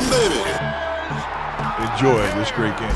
baby. Enjoy this great game.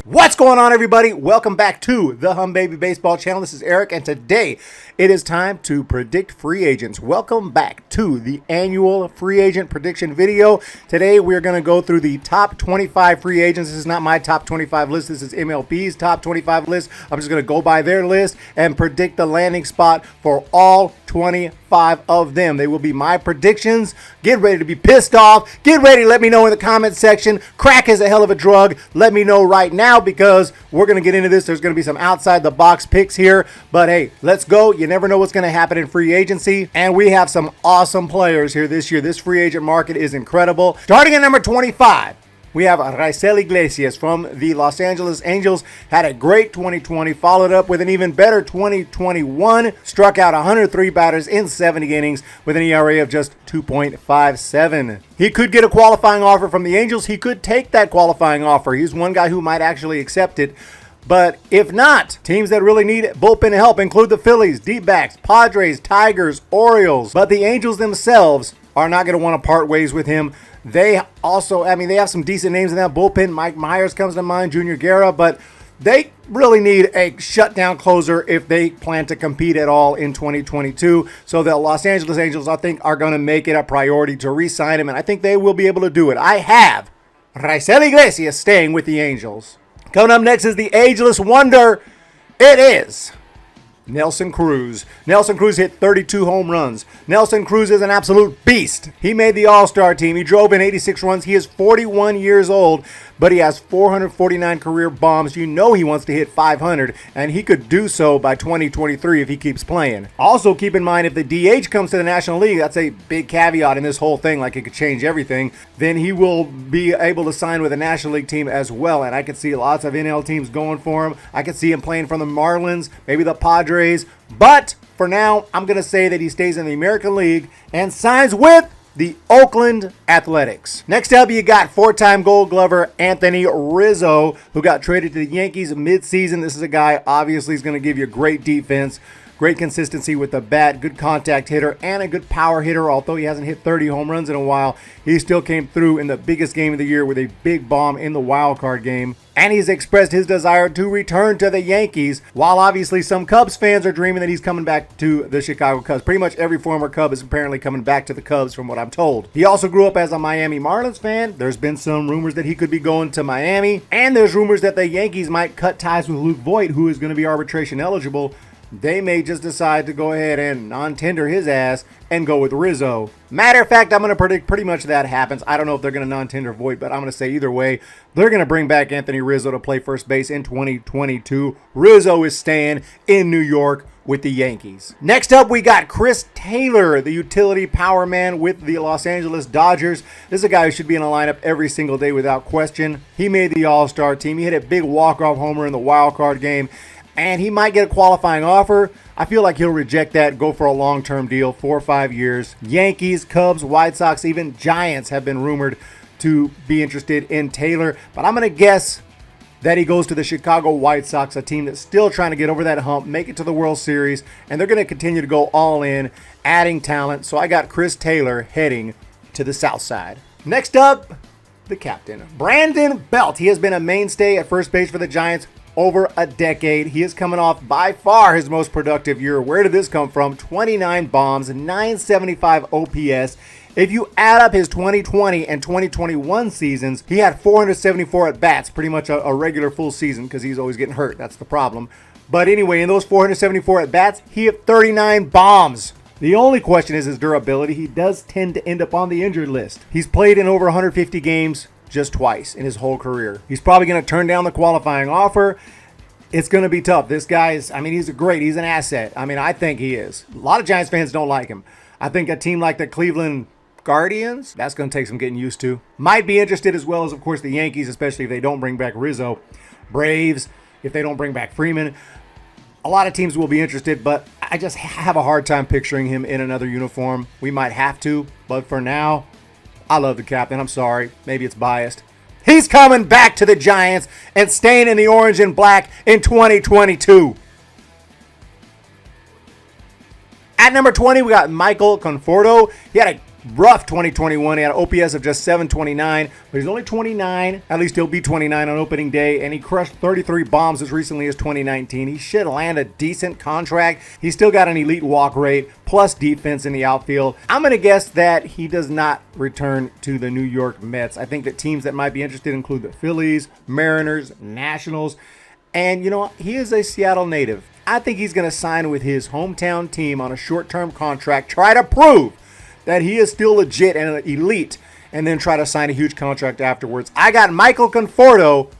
What's going on, everybody? Welcome back to the Humm Baby Baseball channel. This is Eric, and today it is time to predict free agents. Welcome back to the annual free agent prediction video. Today we're going to go through the top 25 free agents. This is not my top 25 list. This is MLB's top 25 list. I'm just going to go by their list and predict the landing spot for all 25 of them. They will be my predictions. Get ready to be pissed off. Get ready to let me know in the comment section. Crack is a hell of a drug. Let me know right now, because we're going to get into this. There's going to be some outside the box picks here, but hey, let's go. You never know what's going to happen in free agency, and we have some awesome players here this year. This free agent market is incredible. Starting at number 25, we have Raisel Iglesias from the Los Angeles Angels. Had a great 2020, followed up with an even better 2021. Struck out 103 batters in 70 innings with an ERA of just 2.57. He could get a qualifying offer from the Angels. He could take that qualifying offer. He's one guy who might actually accept it. But if not, teams that really need bullpen help include the Phillies, D-backs, Padres, Tigers, Orioles. But the Angels themselves are not going to want to part ways with him. They also, they have some decent names in that bullpen. Mike Myers comes to mind, Junior Guerra, but they really need a shutdown closer if they plan to compete at all in 2022. So the Los Angeles Angels, I think, are going to make it a priority to re-sign him, and I think they will be able to do it. I have Raisel Iglesias staying with the Angels. Coming up next is the ageless wonder. It is Nelson Cruz. Nelson Cruz hit 32 home runs. Nelson Cruz is an absolute beast. He made the All-Star team. He drove in 86 runs. He is 41 years old, but he has 449 career bombs. You know he wants to hit 500, and he could do so by 2023 if he keeps playing. Also, keep in mind, if the DH comes to the National League, that's a big caveat in this whole thing, like it could change everything, then he will be able to sign with a National League team as well, and I could see lots of NL teams going for him. I could see him playing for the Marlins, maybe the Padres, but for now, I'm going to say that he stays in the American League and signs with the Oakland Athletics. Next up, you got four-time Gold Glover Anthony Rizzo, who got traded to the Yankees mid-season. This is a guy, obviously, is going to give you great defense, great consistency with the bat, good contact hitter, and a good power hitter. Although he hasn't hit 30 home runs in a while, he still came through in the biggest game of the year with a big bomb in the wild card game. And he's expressed his desire to return to the Yankees, while obviously some Cubs fans are dreaming that he's coming back to the Chicago Cubs. Pretty much every former Cub is apparently coming back to the Cubs, from what I'm told. He also grew up as a Miami Marlins fan. There's been some rumors that he could be going to Miami, and there's rumors that the Yankees might cut ties with Luke Voit, who is going to be arbitration eligible. They may just decide to go ahead and non-tender his ass and go with Rizzo. Matter of fact, I'm going to predict pretty much that happens. I don't know if they're going to non-tender Voit, but I'm going to say either way, they're going to bring back Anthony Rizzo to play first base in 2022. Rizzo is staying in New York with the Yankees. Next up, we got Chris Taylor, the utility power man with the Los Angeles Dodgers. This is a guy who should be in a lineup every single day without question. He made the All-Star team. He hit a big walk-off homer in the wild card game, and he might get a qualifying offer. I feel like he'll reject that, go for a long-term deal, 4 or 5 years. Yankees, Cubs, White Sox, even Giants have been rumored to be interested in Taylor. But I'm going to guess that he goes to the Chicago White Sox, a team that's still trying to get over that hump, make it to the World Series, and they're going to continue to go all in, adding talent. So I got Chris Taylor heading to the South Side. Next up, the captain, Brandon Belt. He has been a mainstay at first base for the Giants over a decade. He is coming off by far his most productive year. Where did this come from? 29 bombs, 975 OPS. If you add up his 2020 and 2021 seasons, he had 474 at-bats, pretty much a regular full season, because he's always getting hurt. That's the problem. But anyway, in those 474 at-bats, he hit 39 bombs. The only question is his durability. He does tend to end up on the injured list. He's played in over 150 games just twice in his whole career. He's probably going to turn down the qualifying offer. It's going to be tough. This guy is, he's he's an asset. I think he is. A lot of Giants fans don't like him. I think a team like the Cleveland Guardians, that's going to take some getting used to. Might be interested, as well as, of course, the Yankees, especially if they don't bring back Rizzo. Braves, if they don't bring back Freeman. A lot of teams will be interested, but I just have a hard time picturing him in another uniform. We might have to, but for now, I love the captain. I'm sorry. Maybe it's biased. He's coming back to the Giants and staying in the orange and black in 2022. At number 20, we got Michael Conforto. He had a rough 2021. He had an OPS of just 729, but he's only 29. At least he'll be 29 on opening day, and he crushed 33 bombs as recently as 2019. He should land a decent contract. He's still got an elite walk rate, plus defense in the outfield. I'm going to guess that he does not return to the New York Mets. I think that teams that might be interested include the Phillies, Mariners, Nationals, and he is a Seattle native. I think he's going to sign with his hometown team on a short-term contract, try to prove that he is still legit and elite, and then try to sign a huge contract afterwards. I got Michael Conforto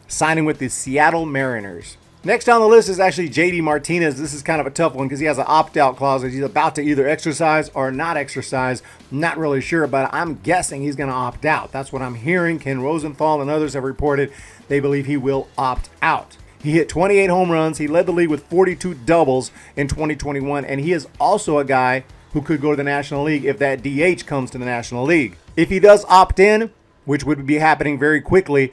signing with the Seattle Mariners. Next on the list is actually JD Martinez. This is kind of a tough one because he has an opt-out clause that he's about to either exercise or not exercise. I'm not really sure, but I'm guessing he's going to opt out. That's what I'm hearing. Ken Rosenthal and others have reported they believe he will opt out. He hit 28 home runs. He led the league with 42 doubles in 2021, and he is also a guy who could go to the National League if that DH comes to the National League. If he does opt in, which would be happening very quickly,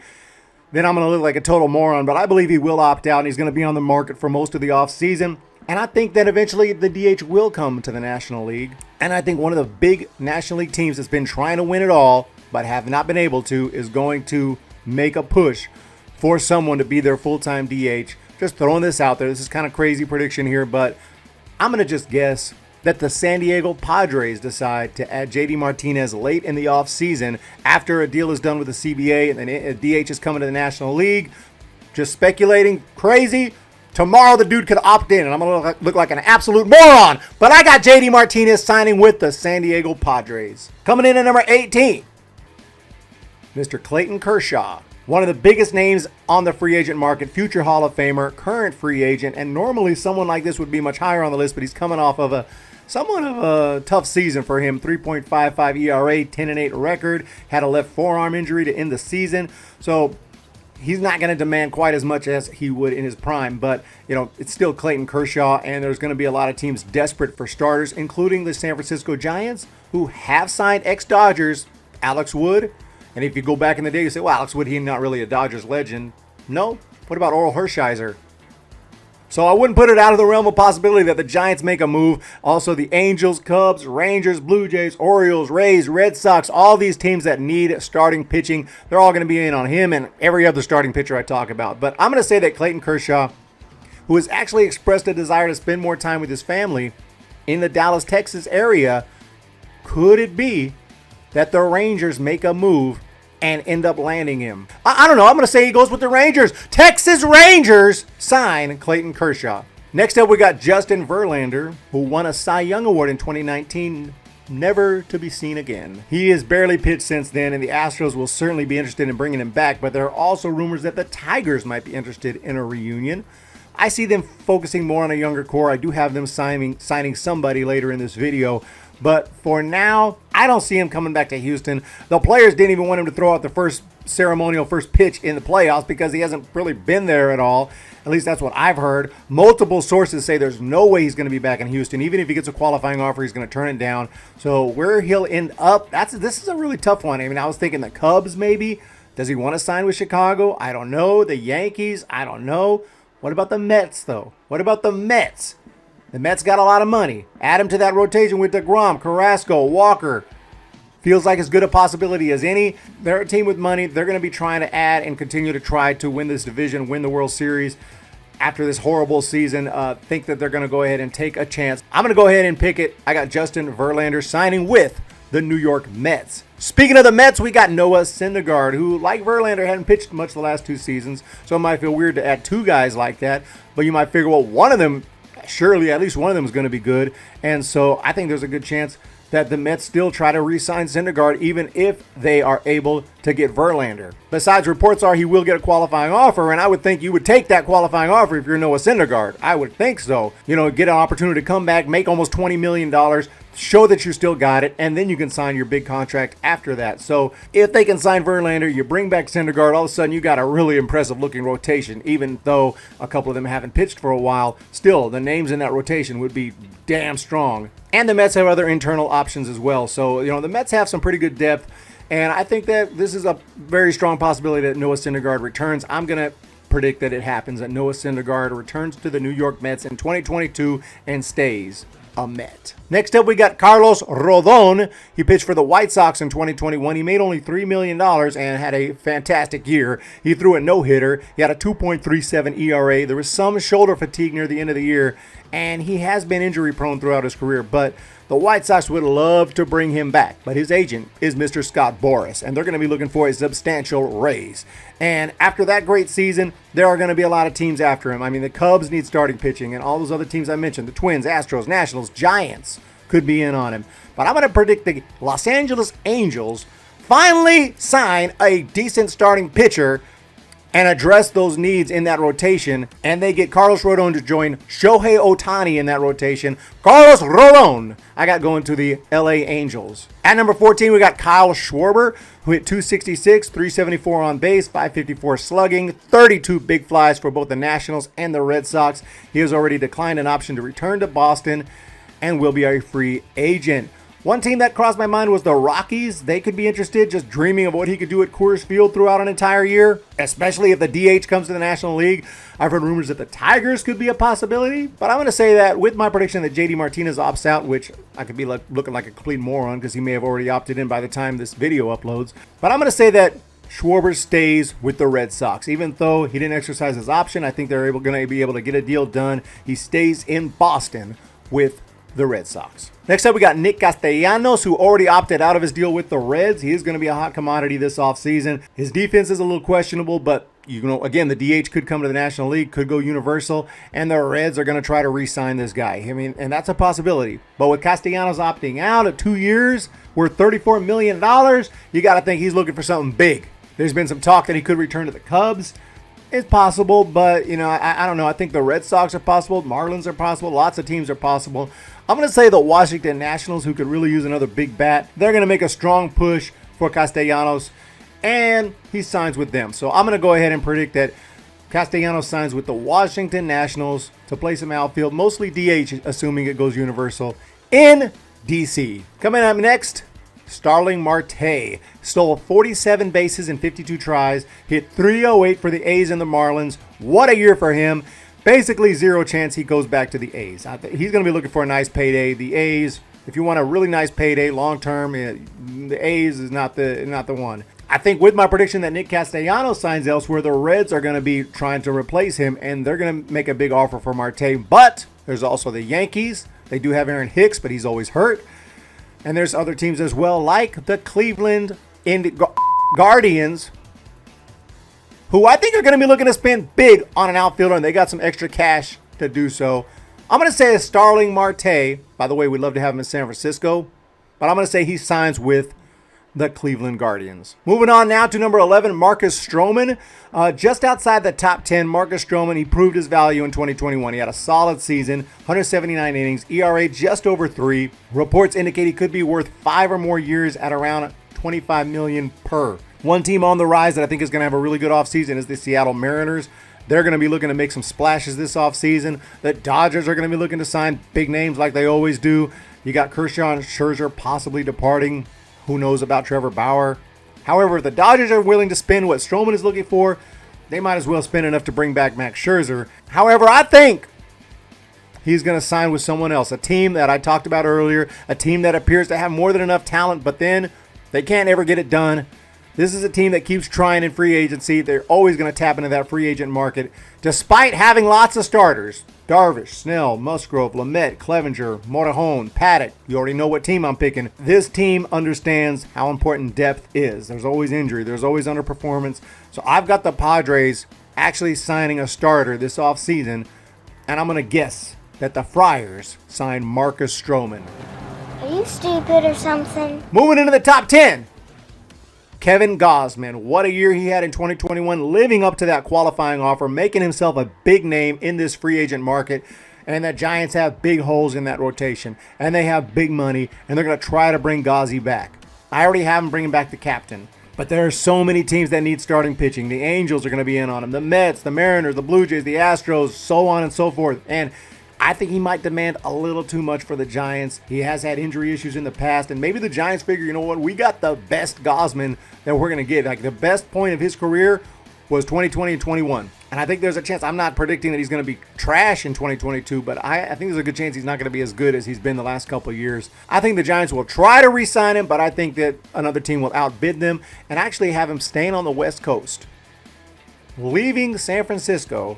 then I'm going to look like a total moron, but I believe he will opt out, and he's going to be on the market for most of the offseason. And I think that eventually the DH will come to the National League. And I think one of the big National League teams that's been trying to win it all, but have not been able to, is going to make a push for someone to be their full-time DH. Just throwing this out there. This is kind of crazy prediction here, but I'm going to just guess that the San Diego Padres decide to add JD Martinez late in the offseason after a deal is done with the CBA and then a DH is coming to the National League. Just speculating, crazy. Tomorrow the dude could opt in and I'm going to look like an absolute moron. But I got JD Martinez signing with the San Diego Padres. Coming in at number 18, Mr. Clayton Kershaw. One of the biggest names on the free agent market, future Hall of Famer, current free agent, and normally someone like this would be much higher on the list, but he's coming off of somewhat of a tough season for him. 3.55 ERA, 10-8 record, had a left forearm injury to end the season, so he's not going to demand quite as much as he would in his prime, but it's still Clayton Kershaw, and there's going to be a lot of teams desperate for starters, including the San Francisco Giants, who have signed ex-Dodgers Alex Wood. And if you go back in the day, you say, well, Alex Wood, he's not really a Dodgers legend. No. What about Oral Hershiser? So I wouldn't put it out of the realm of possibility that the Giants make a move. Also, the Angels, Cubs, Rangers, Blue Jays, Orioles, Rays, Red Sox, all these teams that need starting pitching, they're all going to be in on him and every other starting pitcher I talk about. But I'm going to say that Clayton Kershaw, who has actually expressed a desire to spend more time with his family in the Dallas, Texas area, could it be that the Rangers make a move and end up landing him? I don't know. I'm going to say he goes with the Rangers. Texas Rangers sign Clayton Kershaw. Next up, we got Justin Verlander, who won a Cy Young Award in 2019, never to be seen again. He has barely pitched since then, and the Astros will certainly be interested in bringing him back, but there are also rumors that the Tigers might be interested in a reunion. I see them focusing more on a younger core. I do have them signing somebody later in this video. But for now, I don't see him coming back to Houston. The players didn't even want him to throw out the first pitch in the playoffs because he hasn't really been there at all. At least that's what I've heard. Multiple sources say there's no way he's going to be back in Houston. Even if he gets a qualifying offer, he's going to turn it down. So where he'll end up, this is a really tough one. I mean, I was thinking the Cubs maybe. Does he want to sign with Chicago? I don't know. The Yankees? I don't know. What about the Mets, though? What about the Mets? The Mets got a lot of money. Add him to that rotation with DeGrom, Carrasco, Walker. Feels like as good a possibility as any. They're a team with money. They're going to be trying to add and continue to try to win this division, win the World Series. After this horrible season, think that they're going to go ahead and take a chance. I'm going to go ahead and pick it. I got Justin Verlander signing with the New York Mets. Speaking of the Mets, we got Noah Syndergaard, who, like Verlander, hadn't pitched much the last two seasons. So it might feel weird to add two guys like that. But you might figure, well, one of them, surely at least one of them is going to be good. And so I think there's a good chance that the Mets still try to re-sign Syndergaard even if they are able to get Verlander. Besides, reports are he will get a qualifying offer, and I would think you would take that qualifying offer if you're Noah Syndergaard. I would think so. Get an opportunity to come back, make almost $20 million, show that you still got it, and then you can sign your big contract after that. So if they can sign Verlander, you bring back Syndergaard, all of a sudden you got a really impressive looking rotation. Even though a couple of them haven't pitched for a while, still the names in that rotation would be damn strong. And the Mets have other internal options as well. So, the Mets have some pretty good depth, and I think that this is a very strong possibility that Noah Syndergaard returns. I'm going to predict that it happens, that Noah Syndergaard returns to the New York Mets in 2022 and stays. a Met. Next up, we got Carlos Rodon. He pitched for the White Sox in 2021. He made only $3 million and had a fantastic year. He threw a no-hitter. He had a 2.37 ERA. There was some shoulder fatigue near the end of the year, and he has been injury-prone throughout his career, but the White Sox would love to bring him back, but his agent is Mr. Scott Boras, and they're going to be looking for a substantial raise. And after that great season, there are going to be a lot of teams after him. I mean, the Cubs need starting pitching, and all those other teams I mentioned, the Twins, Astros, Nationals, Giants, could be in on him. But I'm going to predict the Los Angeles Angels finally sign a decent starting pitcher and address those needs in that rotation, and they get Carlos Rodon to join Shohei Ohtani in that rotation. Carlos Rodon, I got going to the LA Angels. At number 14, we got Kyle Schwarber, who hit 266, 374 on base, 554 slugging, 32 big flies for both the Nationals and the Red Sox. He has already declined an option to return to Boston and will be a free agent. One team that crossed my mind was the Rockies. They could be interested, just dreaming of what he could do at Coors Field throughout an entire year, especially if the DH comes to the National League. I've heard rumors that the Tigers could be a possibility, but I'm going to say that with my prediction that JD Martinez opts out, which I could be looking like a complete moron because he may have already opted in by the time this video uploads. But I'm going to say that Schwarber stays with the Red Sox. Even though he didn't exercise his option, I think they're going to be able to get a deal done. He stays in Boston with the Red Sox. Next up, we got Nick Castellanos, who already opted out of his deal with the Reds. He is going to be a hot commodity this offseason. His defense is a little questionable, but again, the DH could come to the National League, could go universal, and the Reds are going to try to re-sign this guy. I mean, and that's a possibility. But with Castellanos opting out at 2 years, worth $34 million, you got to think he's looking for something big. There's been some talk that he could return to the Cubs. It's possible, but, I don't know. I think the Red Sox are possible. Marlins are possible. Lots of teams are possible. I'm going to say the Washington Nationals, who could really use another big bat, they're going to make a strong push for Castellanos, and he signs with them. So I'm going to go ahead and predict that Castellanos signs with the Washington Nationals to play some outfield, mostly DH, assuming it goes universal, in D.C. Coming up next, Starling Marte stole 47 bases in 52 tries, hit 308 for the A's and the Marlins. What a year for him. Basically zero chance he goes back to the A's. He's going to be looking for a nice payday. The A's, if you want a really nice payday long term, the A's is not the one. I think with my prediction that Nick Castellanos signs elsewhere, the Reds are going to be trying to replace him, and they're going to make a big offer for Marte. But there's also the Yankees. They do have Aaron Hicks, but he's always hurt. And there's other teams as well, like the Cleveland Guardians, who I think are going to be looking to spend big on an outfielder, and they got some extra cash to do so. I'm going to say Starling Marte. By the way, we'd love to have him in San Francisco, but I'm going to say he signs with the Cleveland Guardians. Moving on now to number 11, Marcus Stroman. Just outside the top 10, Marcus Stroman, he proved his value in 2021. He had a solid season, 179 innings, ERA just over 3. Reports indicate he could be worth 5 or more years at around $25 million per. One team on the rise that I think is going to have a really good offseason is the Seattle Mariners. They're going to be looking to make some splashes this offseason. The Dodgers are going to be looking to sign big names like they always do. You got Kershaw and Scherzer possibly departing. Who knows about Trevor Bauer? However, if the Dodgers are willing to spend what Stroman is looking for, they might as well spend enough to bring back Max Scherzer. However, I think he's going to sign with someone else, a team that I talked about earlier, a team that appears to have more than enough talent, but then they can't ever get it done. This is a team that keeps trying in free agency. They're always going to tap into that free agent market, despite having lots of starters. Darvish, Snell, Musgrove, Lamet, Clevenger, Morejon, Paddock. You already know what team I'm picking. This team understands how important depth is. There's always injury. There's always underperformance. So I've got the Padres actually signing a starter this offseason, and I'm going to guess that the Friars signed Marcus Stroman. Are you stupid or something? Moving into the top 10. Kevin Gausman, what a year he had in 2021, living up to that qualifying offer, making himself a big name in this free agent market. And the Giants have big holes in that rotation, and they have big money, and they're going to try to bring Gauzy back. I already have him bringing back the captain, but there are so many teams that need starting pitching. The Angels are going to be in on him, the Mets, the Mariners, the Blue Jays, the Astros, so on and so forth. And I think he might demand a little too much for the Giants. He has had injury issues in the past, and maybe the Giants figure, you know what, we got the best Gausman that we're going to get. Like, the best point of his career was 2020 and 21. And I think there's a chance. I'm not predicting that he's going to be trash in 2022, but I think there's a good chance he's not going to be as good as he's been the last couple of years. I think the Giants will try to re-sign him, but I think that another team will outbid them and actually have him staying on the West Coast, leaving San Francisco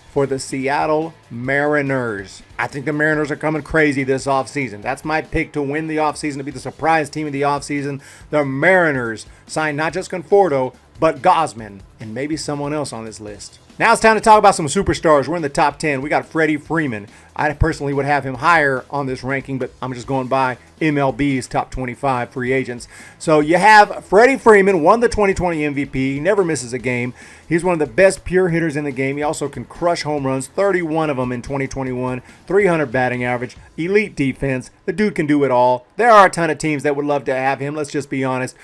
for the Seattle Mariners. I think the Mariners are coming crazy this offseason. That's my pick to win the offseason, to be the surprise team of the offseason. The Mariners signed not just Conforto, but Gausman, and maybe someone else on this list. Now it's time to talk about some superstars. We're in the top 10. We got Freddie Freeman. I personally would have him higher on this ranking, but I'm just going by MLB's top 25 free agents. So you have Freddie Freeman, won the 2020 MVP. He never misses a game. He's one of the best pure hitters in the game. He also can crush home runs, 31 of them in 2021, 300 batting average, elite defense. The dude can do it all. There are a ton of teams that would love to have him. Let's just be honest.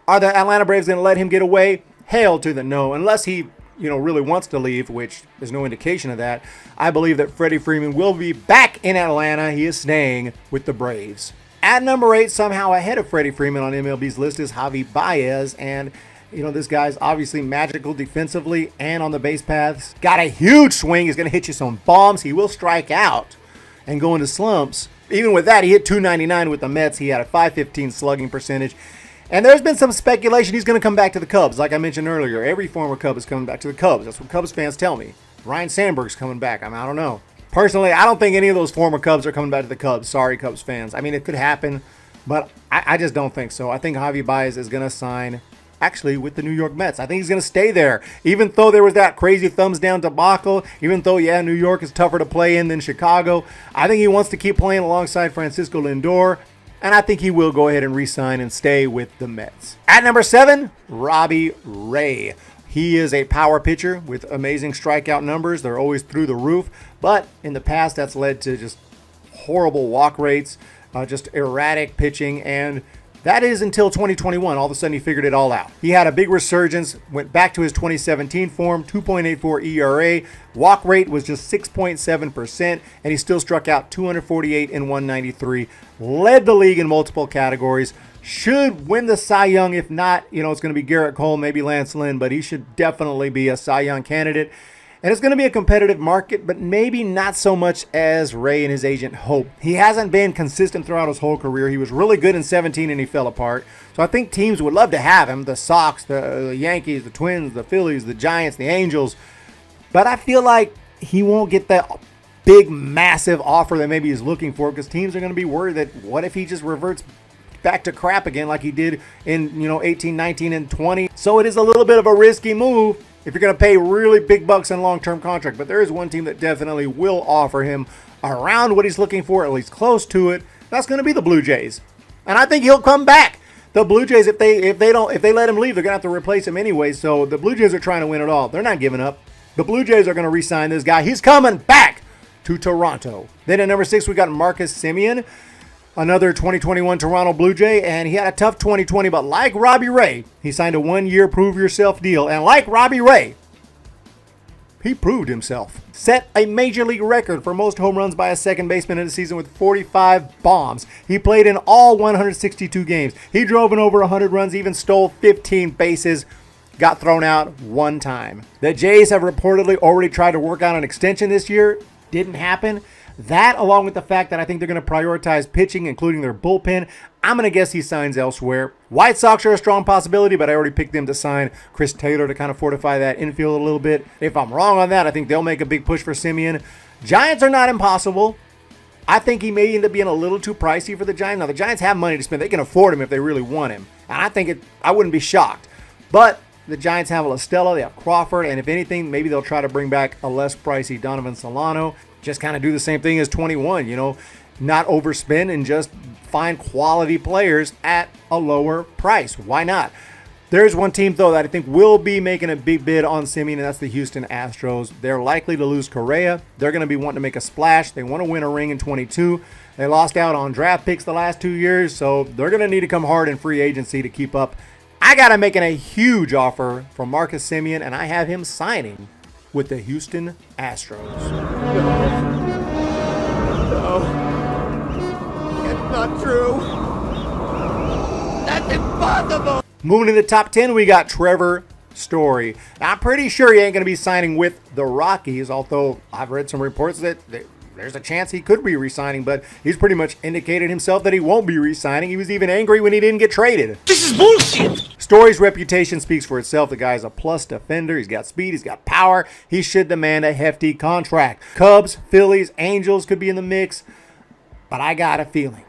Are the Atlanta Braves going to let him get away? Hell to the no, unless he really wants to leave, which there's no indication of that. I believe that Freddie Freeman will be back in Atlanta. He is staying with the Braves. At number 8, somehow ahead of Freddie Freeman on MLB's list, is Javier Baez. And, this guy's obviously magical defensively and on the base paths. Got a huge swing. He's going to hit you some bombs. He will strike out and go into slumps. Even with that, he hit .299 with the Mets. He had a .515 slugging percentage. And there's been some speculation he's going to come back to the Cubs. Like I mentioned earlier, every former Cub is coming back to the Cubs. That's what Cubs fans tell me. Ryan Sandberg's coming back. I don't know. Personally, I don't think any of those former Cubs are coming back to the Cubs. Sorry, Cubs fans. I mean, it could happen, but I just don't think so. I think Javier Baez is going to sign, actually, with the New York Mets. I think he's going to stay there. Even though there was that crazy thumbs down debacle, even though, New York is tougher to play in than Chicago, I think he wants to keep playing alongside Francisco Lindor. And I think he will go ahead and re-sign and stay with the Mets. At number 7, Robbie Ray. He is a power pitcher with amazing strikeout numbers. They're always through the roof. But in the past, that's led to just horrible walk rates, just erratic pitching. And that is until 2021. All of a sudden, he figured it all out. He had a big resurgence, went back to his 2017 form, 2.84 ERA. Walk rate was just 6.7%, and he still struck out 248 in 193. Led the league in multiple categories. Should win the Cy Young. If not, it's going to be Garrett Cole, maybe Lance Lynn, but he should definitely be a Cy Young candidate. And it's going to be a competitive market, but maybe not so much as Ray and his agent hope. He hasn't been consistent throughout his whole career. He was really good in 17 and he fell apart. So I think teams would love to have him. The Sox, the Yankees, the Twins, the Phillies, the Giants, the Angels. But I feel like he won't get that big, massive offer that maybe he's looking for, because teams are going to be worried that what if he just reverts back to crap again like he did in 18, 19, and 20. So it is a little bit of a risky move if you're going to pay really big bucks on long-term contract. But there is one team that definitely will offer him around what he's looking for, at least close to it. That's going to be the Blue Jays. And I think he'll come back. The Blue Jays, if they let him leave, they're going to have to replace him anyway. So the Blue Jays are trying to win it all. They're not giving up. The Blue Jays are going to re-sign this guy. He's coming back to Toronto. Then at number 6, we got Marcus Semien, another 2021 Toronto Blue Jay, and he had a tough 2020, but like Robbie Ray, he signed a 1-year prove-yourself deal, and like Robbie Ray, he proved himself. Set a major league record for most home runs by a second baseman in a season with 45 bombs. He played in all 162 games. He drove in over 100 runs, even stole 15 bases, got thrown out one time. The Jays have reportedly already tried to work out an extension this year. Didn't happen. That, along with the fact that I think they're going to prioritize pitching, including their bullpen, I'm going to guess he signs elsewhere. White Sox are a strong possibility, but I already picked them to sign Chris Taylor to kind of fortify that infield a little bit. If I'm wrong on that, I think they'll make a big push for Semien. Giants are not impossible. I think he may end up being a little too pricey for the Giants. Now, the Giants have money to spend. They can afford him if they really want him. And I wouldn't be shocked. But the Giants have La Stella, they have Crawford, and if anything, maybe they'll try to bring back a less pricey Donovan Solano. Just kind of do the same thing as 21, not overspend and just find quality players at a lower price. Why not? There's one team, though, that I think will be making a big bid on Semien, and that's the Houston Astros. They're likely to lose Correa. They're going to be wanting to make a splash. They want to win a ring in 22. They lost out on draft picks the last 2 years, so they're going to need to come hard in free agency to keep up. I got him making a huge offer from Marcus Semien, and I have him signing with the Houston Astros. No. It's not true. That's impossible. Moving to the top 10, we got Trevor Story. Now, I'm pretty sure he ain't going to be signing with the Rockies, although I've read some reports that there's a chance he could be re-signing, but he's pretty much indicated himself that he won't be re-signing. He was even angry when he didn't get traded. This is bullshit! Story's reputation speaks for itself. The guy's a plus defender. He's got speed. He's got power. He should demand a hefty contract. Cubs, Phillies, Angels could be in the mix, but I got a feeling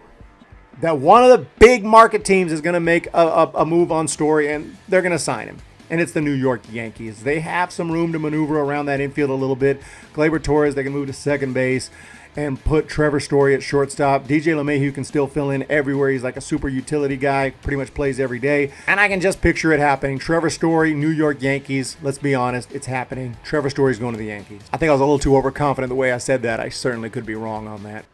that one of the big market teams is going to make a move on Story, and they're going to sign him. And it's the New York Yankees. They have some room to maneuver around that infield a little bit. Gleyber Torres, they can move to second base and put Trevor Story at shortstop. DJ LeMahieu can still fill in everywhere. He's like a super utility guy, pretty much plays every day. And I can just picture it happening. Trevor Story, New York Yankees. Let's be honest, it's happening. Trevor Story's going to the Yankees. I think I was a little too overconfident the way I said that. I certainly could be wrong on that.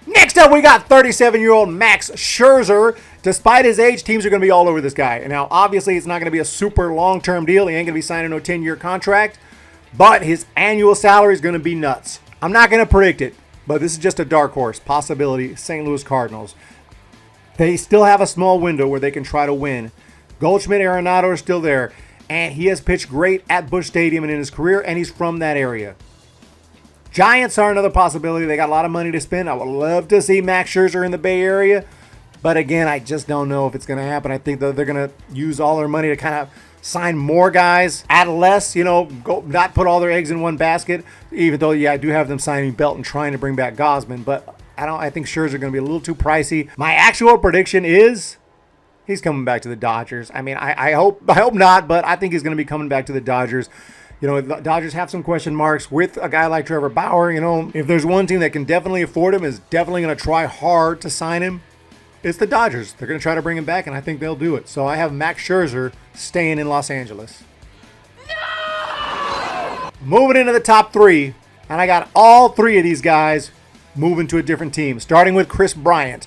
Next up, we got 37-year-old Max Scherzer. Despite his age, teams are going to be all over this guy. And now, obviously, it's not going to be a super long-term deal. He ain't going to be signing no 10-year contract. But his annual salary is going to be nuts. I'm not going to predict it, but this is just a dark horse possibility. St. Louis Cardinals. They still have a small window where they can try to win. Goldschmidt, Arenado are still there. And he has pitched great at Busch Stadium and in his career, and he's from that area. Giants are another possibility. They got a lot of money to spend. I would love to see Max Scherzer in the Bay Area. But again, I just don't know if it's going to happen. I think that they're going to use all their money to kind of sign more guys, add less, go not put all their eggs in one basket. Even though, I do have them signing Belton, trying to bring back Gausman. But I think Scherzer going to be a little too pricey. My actual prediction is he's coming back to the Dodgers. I mean, I hope not, but I think he's going to be coming back to the Dodgers. The Dodgers have some question marks with a guy like Trevor Bauer. If there's one team that can definitely afford him, is definitely going to try hard to sign him, it's the Dodgers. They're going to try to bring him back, and I think they'll do it. So I have Max Scherzer staying in Los Angeles. No! Moving into the top three, and I got all three of these guys moving to a different team, starting with Kris Bryant.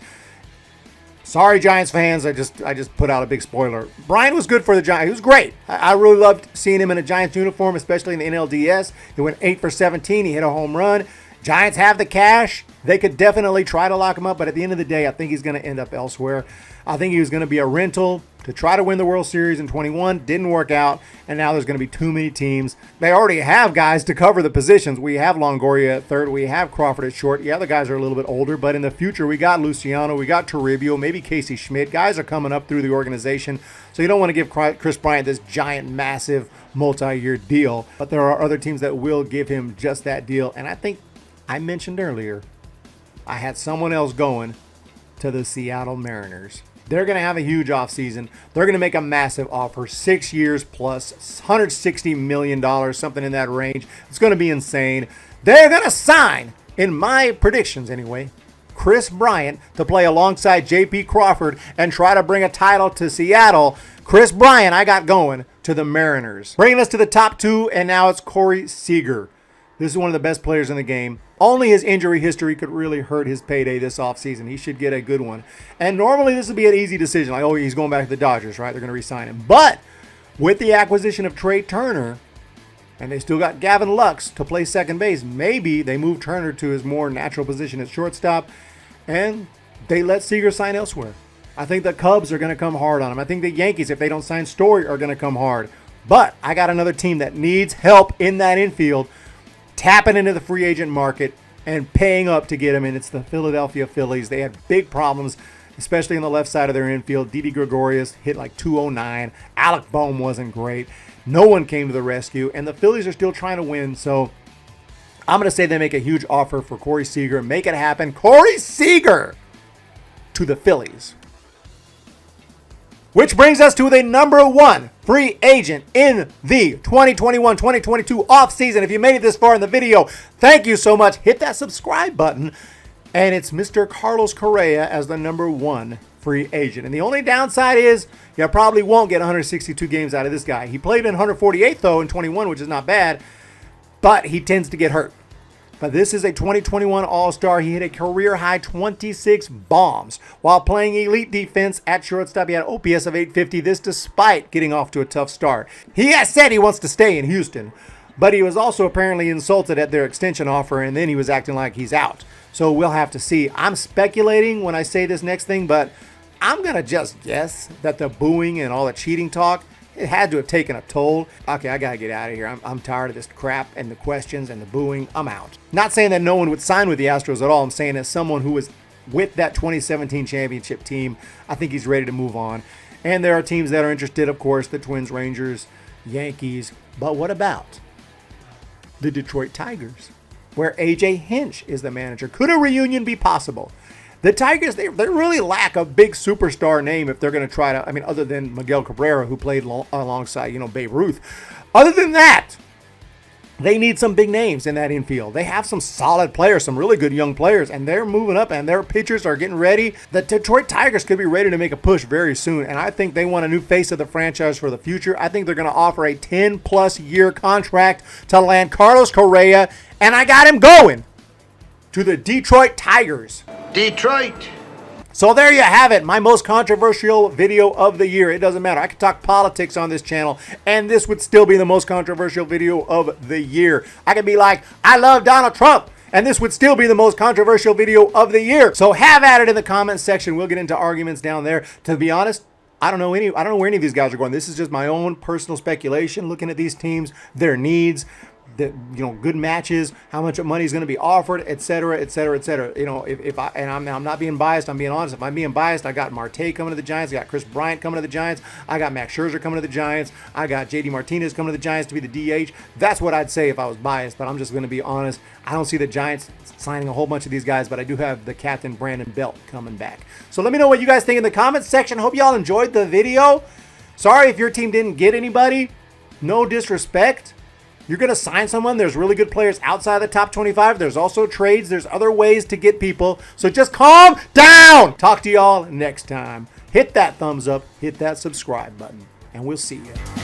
Sorry, Giants fans. I just put out a big spoiler. Bryant was good for the Giants. He was great. I really loved seeing him in a Giants uniform, especially in the NLDS. He went 8 for 17. He hit a home run. Giants have the cash. They could definitely try to lock him up, but at the end of the day, I think he's going to end up elsewhere. I think he was going to be a rental to try to win the World Series in 21. Didn't work out, and now there's going to be too many teams. They already have guys to cover the positions. We have Longoria at third. We have Crawford at short. Yeah, the guys are a little bit older, but in the future, we got Luciano. We got Toribio, maybe Casey Schmidt. Guys are coming up through the organization, so you don't want to give Kris Bryant this giant, massive, multi-year deal, but there are other teams that will give him just that deal, and I think I mentioned earlier, I had someone else going to the Seattle Mariners. They're going to have a huge offseason. They're going to make a massive offer, 6 years plus $160 million, something in that range. It's going to be insane. They're going to sign, in my predictions anyway, Kris Bryant to play alongside J.P. Crawford and try to bring a title to Seattle. Kris Bryant, I got going to the Mariners. Bringing us to the top two, and now it's Corey Seager. This is one of the best players in the game. Only his injury history could really hurt his payday this offseason. He should get a good one. And normally this would be an easy decision. Like, he's going back to the Dodgers, right? They're going to re-sign him. But with the acquisition of Trey Turner, and they still got Gavin Lux to play second base, maybe they move Turner to his more natural position at shortstop, and they let Seager sign elsewhere. I think the Cubs are going to come hard on him. I think the Yankees, if they don't sign Story, are going to come hard. But I got another team that needs help in that infield, tapping into the free agent market and paying up to get him in. It's the Philadelphia Phillies. They had big problems, especially on the left side of their infield. Didi Gregorius hit like 209. Alec Boehm wasn't great. No one came to the rescue, and the Phillies are still trying to win. So I'm going to say they make a huge offer for Corey Seager. Make it happen. Corey Seager to the Phillies. Which brings us to the number one free agent in the 2021-2022 offseason. If you made it this far in the video, thank you so much. Hit that subscribe button. And it's Mr. Carlos Correa as the number one free agent. And the only downside is you probably won't get 162 games out of this guy. He played in 148, though, in 21, which is not bad. But he tends to get hurt. But this is a 2021 All-Star. He hit a career-high 26 bombs while playing elite defense at shortstop. He had an OPS of 850, this despite getting off to a tough start. He has said he wants to stay in Houston, but he was also apparently insulted at their extension offer, and then he was acting like he's out. So we'll have to see. I'm speculating when I say this next thing, but I'm going to just guess that the booing and all the cheating talk it had to have taken a toll. Okay, I got to get out of here. I'm tired of this crap and the questions and the booing. I'm out. Not saying that no one would sign with the Astros at all. I'm saying as someone who was with that 2017 championship team, I think he's ready to move on. And there are teams that are interested, of course, the Twins, Rangers, Yankees. But what about the Detroit Tigers, where A.J. Hinch is the manager? Could a reunion be possible? The Tigers, they really lack a big superstar name if they're going to try to, I mean, other than Miguel Cabrera, who played alongside, Babe Ruth. Other than that, they need some big names in that infield. They have some solid players, some really good young players, and they're moving up, and their pitchers are getting ready. The Detroit Tigers could be ready to make a push very soon, and I think they want a new face of the franchise for the future. I think they're going to offer a 10-plus year contract to land Carlos Correa, and I got him going to the Detroit Tigers. Detroit. So there you have it, my most controversial video of the year. It doesn't matter. I could talk politics on this channel, and this would still be the most controversial video of the year. I could be like, I love Donald Trump, and this would still be the most controversial video of the year. So have at it in the comments section. We'll get into arguments down there. To be honest, I don't know where any of these guys are going. This is just my own personal speculation, looking at these teams, their needs, good matches, how much money is going to be offered, etc., etc., etc. I'm not being biased, I'm being honest. If I'm being biased, I got Marte coming to the Giants, I got Kris Bryant coming to the Giants, I got Max Scherzer coming to the Giants, I got JD Martinez coming to the Giants to be the DH. That's what I'd say if I was biased, but I'm just going to be honest. I don't see the Giants signing a whole bunch of these guys, but I do have the captain Brandon Belt coming back. So let me know what you guys think in the comments section. Hope y'all enjoyed the video. Sorry if your team didn't get anybody. No disrespect. You're going to sign someone. There's really good players outside the top 25. There's also trades. There's other ways to get people. So just calm down. Talk to y'all next time. Hit that thumbs up. Hit that subscribe button. And we'll see you.